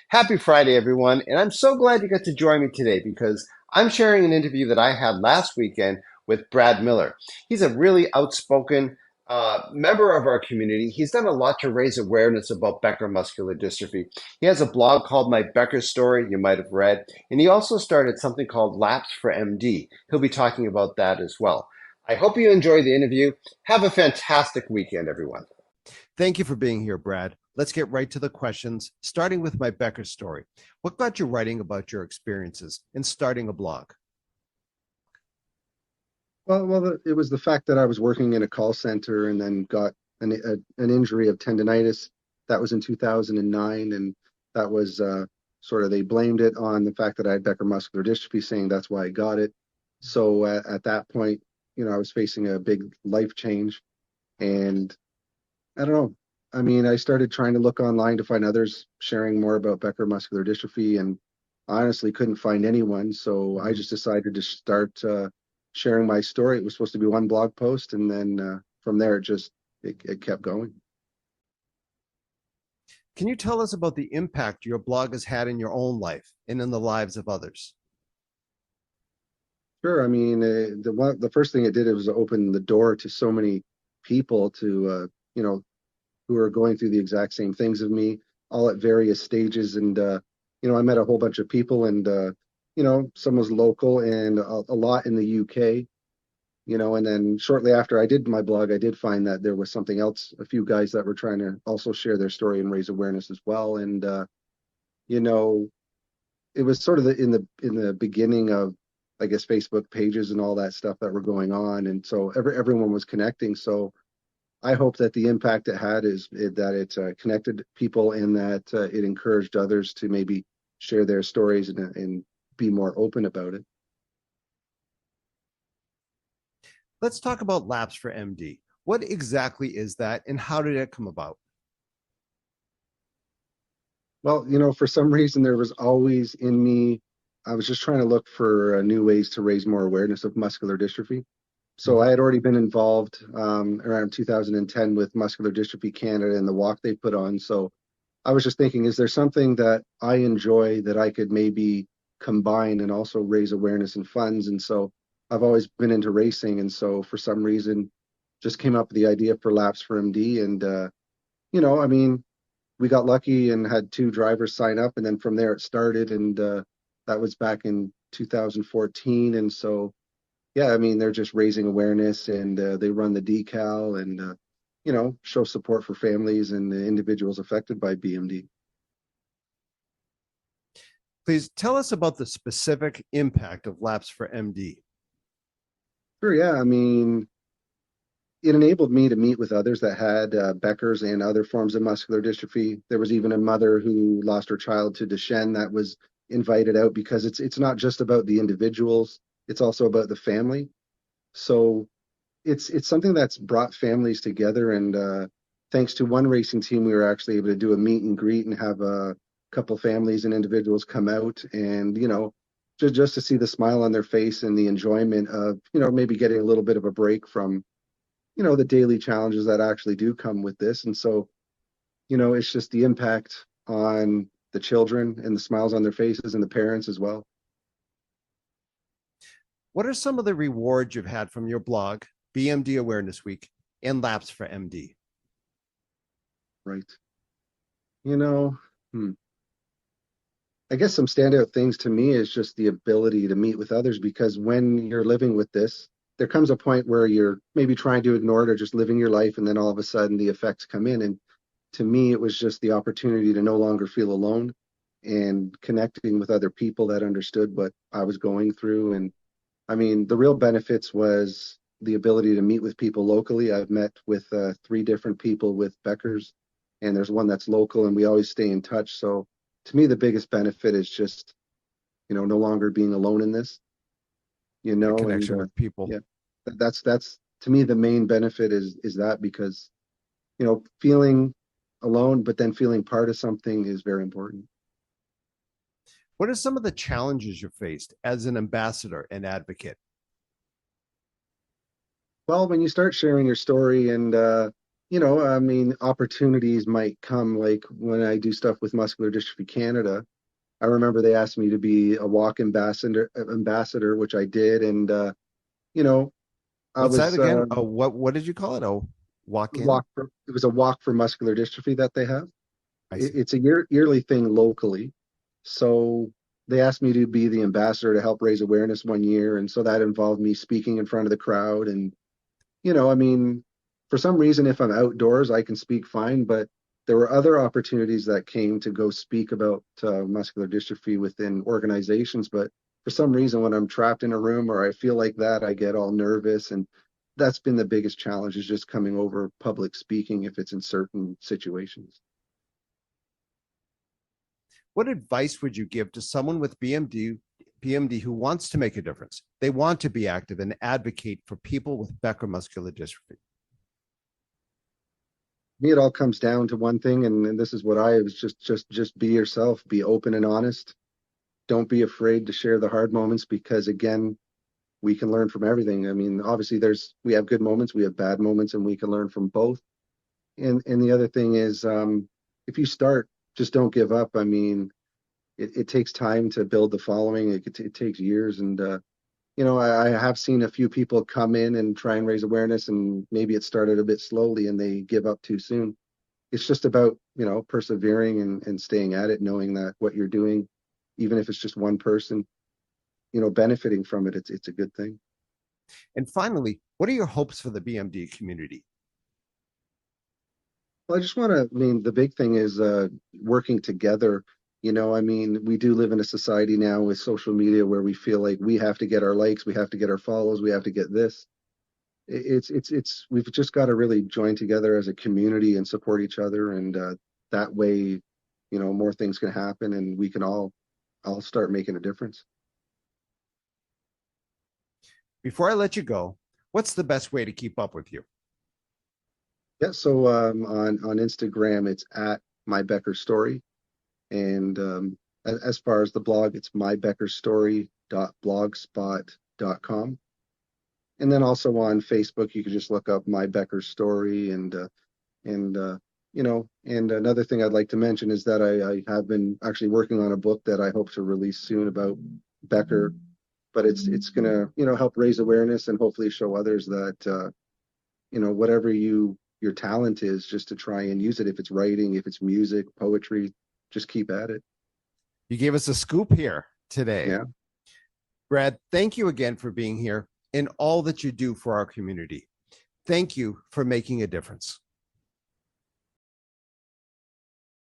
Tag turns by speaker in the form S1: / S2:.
S1: Happy Friday, everyone. And I'm so glad you got to join me today because I'm sharing an interview that I had last weekend with Brad Miller. He's a really outspoken member of our community. He's done a lot to raise awareness about Becker muscular dystrophy. He has a blog called My Beckers Story, you might have read, and he also started something called Laps for MD. He'll be talking about that as well. I hope you enjoy the interview. Have a fantastic weekend, everyone. Thank you for being here, Brad. Let's get right to the questions, starting with my Becker story. What got you writing about your experiences and starting a blog?
S2: It was the fact that I was working in a call center and then got an injury of tendonitis. That was in 2009, and that was sort of they blamed it on the fact that I had Becker muscular dystrophy, saying that's why I got it. So at that point, I was facing a big life change, and I don't know. I mean, I started trying to look online to find others sharing more about Becker muscular dystrophy, and honestly couldn't find anyone. So I
S1: Mhm.
S2: just decided to start sharing my story. It was supposed to be one blog post, and then from there, it kept going.
S1: Can you tell us about the impact your blog has had in your own life and in the lives of others?
S2: Sure. I mean, the first thing it did was open the door to so many people to who are going through the exact same things of me, all at various stages. And I met a whole bunch of people, and some was local and a lot in the UK. And then shortly after I did my blog, I did find that there was something else, a few guys that were trying to also share their story and raise awareness as well. And you know, it was sort of in the beginning of, I guess, Facebook pages and all that stuff that were going on, and so everyone was connecting. So I hope that the impact it had that it connected people and that it encouraged others to maybe share their stories and be more open about it.
S1: Let's talk about Laps for MD. What exactly is that and how did it come about?
S2: Well, for some reason, there was always in me, I was just trying to look for new ways to raise more awareness of muscular dystrophy. So I
S1: Mhm.
S2: had already been involved around 2010 with Muscular Dystrophy Canada and the walk they put on. So I was just thinking, is there something that I enjoy that I could maybe combine and also raise awareness and funds? And so I've always been into racing. And so for some reason, just came up with the idea for Laps for MD. And, I mean, we got lucky and had two drivers sign up. And then from there it started. And that was back in 2014. And so, yeah, I mean, they're just raising awareness and they run the decal and, show support for families and the individuals affected by BMD.
S1: Please tell us about the specific impact of Laps for MD.
S2: Sure, yeah. I mean, it enabled me to meet with others that had Becker's and other forms of muscular dystrophy. There was even a mother who lost her child to Duchenne that was invited out because it's not just about the individuals, it's also about the family. So it's something that's brought families together. And thanks to one racing team, we were actually able to do a meet and greet and have a couple families and individuals come out and just to see the smile on their face and the enjoyment of maybe getting a little bit of a break from the daily challenges that actually do come with this. And so it's just the impact on the children and the smiles on their faces and the parents as well.
S1: What are some of the rewards you've had from your blog, BMD Awareness Week, and Laps for MD?
S2: Right. you know hmm. I guess some standout things to me is just the ability to meet with others, because when you're living with this, there comes a point where you're maybe trying to ignore it or just living your life, and then all of a sudden the effects come in. And to me, it was just the opportunity to no longer feel alone and connecting with other people that understood what I was going through. And I mean, the real benefits was the ability to meet with people locally. I've met with three different people with Beckers, and there's one that's local, and we always stay in touch. So to me, the biggest benefit is just, no longer being alone in this,
S1: The
S2: and
S1: connection with people.
S2: yeah, that's to me the main benefit is that, because, feeling alone, but then feeling part of something is very important.
S1: What are some of the challenges you faced as an ambassador and advocate?
S2: Well, when you start sharing your story and I mean, opportunities might come like when I do stuff with Muscular Dystrophy Canada. I remember they asked me to be a walk ambassador, which I did, and you know, I
S1: What's that
S2: was
S1: again? Oh, what did you call it? Oh, walk in?
S2: it was a walk for muscular dystrophy that they have.
S1: I see.
S2: It's a yearly thing locally. So they asked me to be the ambassador to help raise awareness one year, and so that involved me speaking in front of the crowd. And I mean, for some reason, if I'm outdoors, I can speak fine, but there were other opportunities that came to go speak about muscular dystrophy within organizations. But for some reason, when I'm trapped in a room or I feel like that, I get all nervous. And that's been the biggest challenge is just coming over public speaking if it's in certain situations.
S1: What advice would you give to someone with BMD who wants to make a difference? They want to be active and advocate for people with Becker muscular dystrophy.
S2: Me, it all comes down to one thing, and this is what I was just be yourself, be open and honest. Don't be afraid to share the hard moments because again, we can learn from everything. I mean, obviously we have good moments, we have bad moments, and we can learn from both. And the other thing is, if you start, just don't give up. I mean, it takes time to build the following. It takes years, and I have seen a few people come in and try and raise awareness, and maybe it started a bit slowly, and they give up too soon. It's just about persevering and staying at it, knowing that what you're doing, even if it's just one person, benefiting from it, it's a good thing.
S1: And finally, what are your hopes for the BMD community?
S2: Well, I just want to, I mean, the big thing is working together. I mean, we do live in a society now with social media where we feel like we have to get our likes, we have to get our follows, we have to get this. We've just got to really join together as a community and support each other. And that way, more things can happen and we can all start making a difference.
S1: Before I let you go, what's the best way to keep up with you?
S2: Yeah, so on Instagram, it's at my Becker story. And as far as the blog, it's mybeckerstory.blogspot.com. And then also on Facebook, you can just look up my Becker story. And another thing I'd like to mention is that I have been actually working on a book that I hope to release soon about Becker, but it's gonna help raise awareness and hopefully show others that whatever your talent is, just to try and use it. If it's writing, if it's music, poetry, just keep at it.
S1: You gave us a scoop here today.
S2: Yeah.
S1: Brad, thank you again for being here and all that you do for our community. Thank you for making a difference.